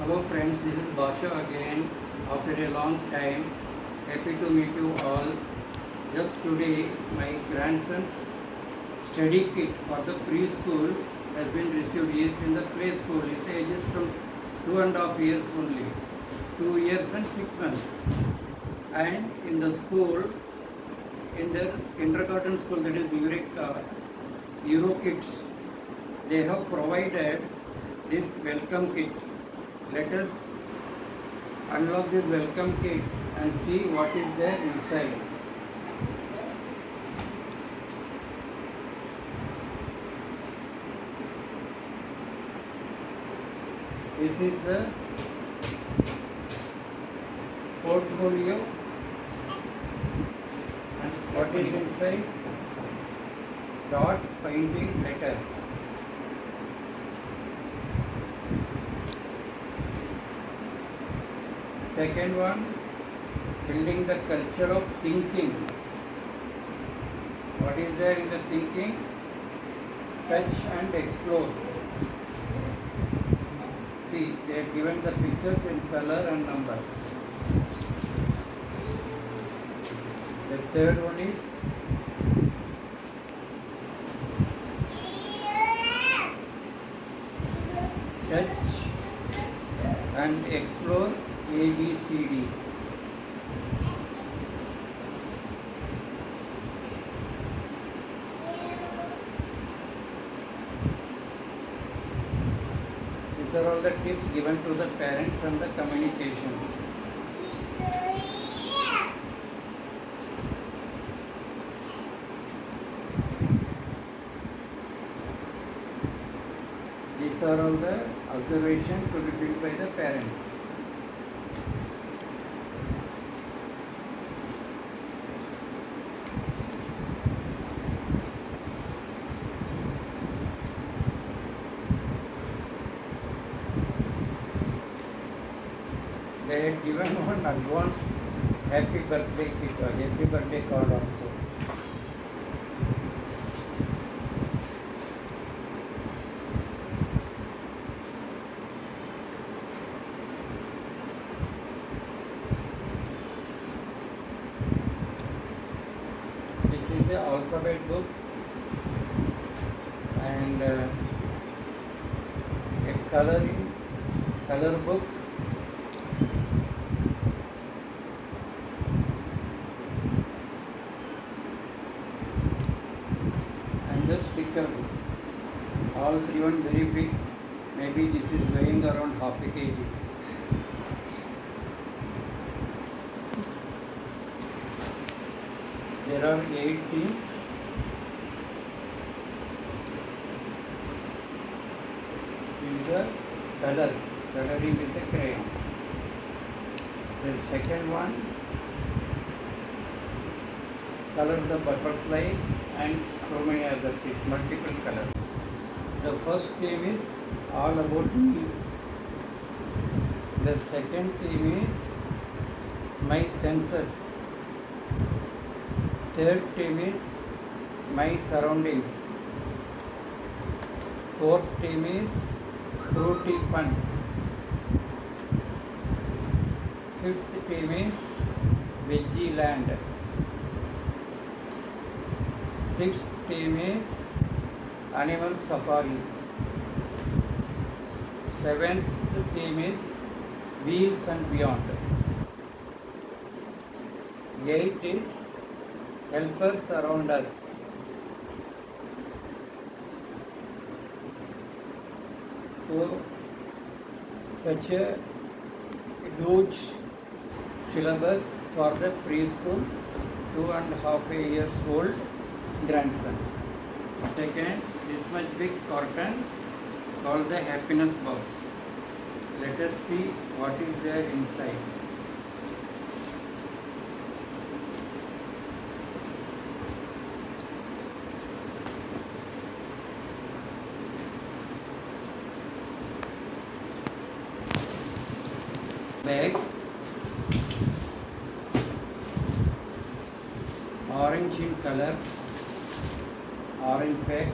Hello friends, this is Basha again after a long time. Happy to meet you all. Just today my grandson's study kit for the preschool has been received. He is in the play school. His age is from 2.5 years only. 2 years and 6 months. And in the school, in their kindergarten school, that is Euro Kids, they have provided this welcome kit. Let us unlock this welcome kit and see what is there inside. This is the portfolio. And what is inside? Dot painting letter. Second one, building the culture of thinking. What is there in the thinking? Touch and explore. See, they have given the pictures in color and number. The third one is touch and explore ABCD. These are all the tips given to the parents and the communications. These are all the observations to be filled by the parents. They had given one advance happy birthday kit or happy birthday card also. This is the alphabet book and a color book. The sticker book, all three one very big, maybe this is weighing around half a kg. There are 8 teams. This is the coloring with the crayons. The second one, color the butterfly and so many other things, multiple colors. The first theme is all about me. The second theme is my senses. Third theme is my surroundings. Fourth theme is fruity fun. Fifth theme is veggie land. Sixth theme is animal safari. Seventh theme is wheels and beyond. Eighth is helpers around us. So such a huge syllabus for the preschool 2.5 years old grandson. Second, this much big carton called the happiness box. Let us see what is there inside. Bag, orange in color, orange bag.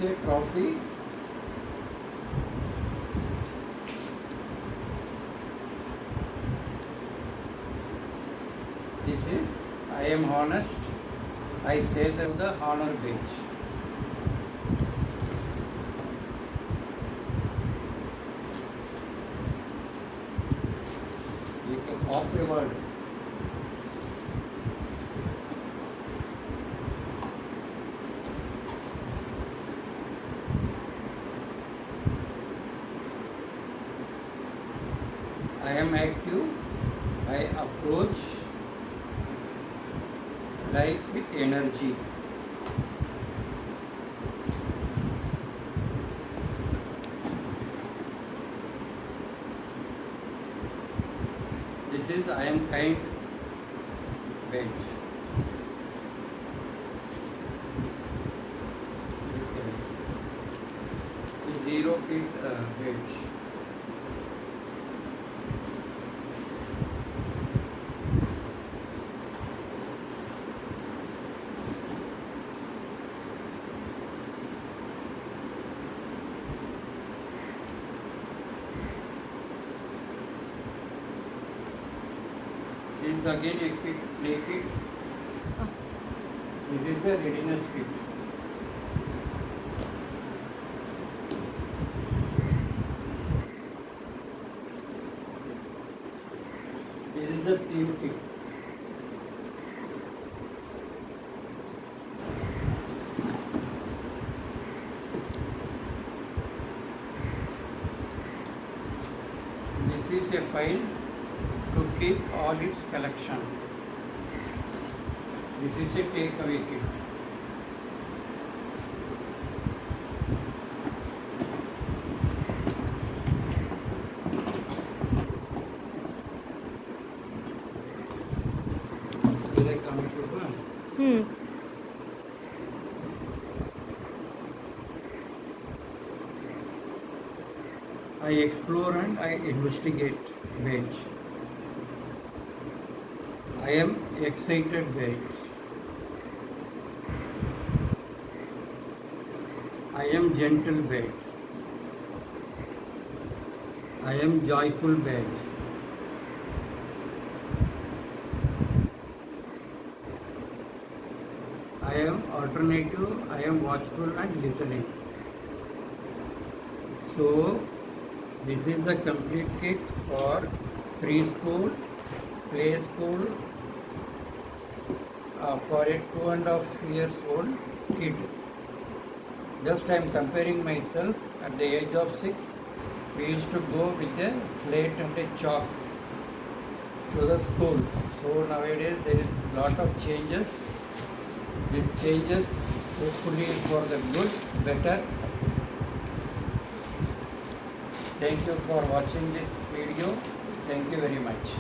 a trophy. This is I am honest. I say the honor badge. You can pop reward. I am active. I approach life with energy. This is I am kind badge. Zero kid badge. This is again a quick play kit. This is the readiness kit. This is the theme kit. This is a file to keep all its collection. This is a takeaway kit. Will I come to one? I explore and I investigate badge. I am excited badge. I am gentle badge. I am joyful badge. I am alternative. I am watchful and listening. So this is the complete kit for preschool, play school, for a 2.5 years old kid. Just I am comparing myself at the age of 6. We used to go with a slate and a chalk to the school. So nowadays there is lot of changes. These changes hopefully for the good, better. Thank you for watching this video. Thank you very much.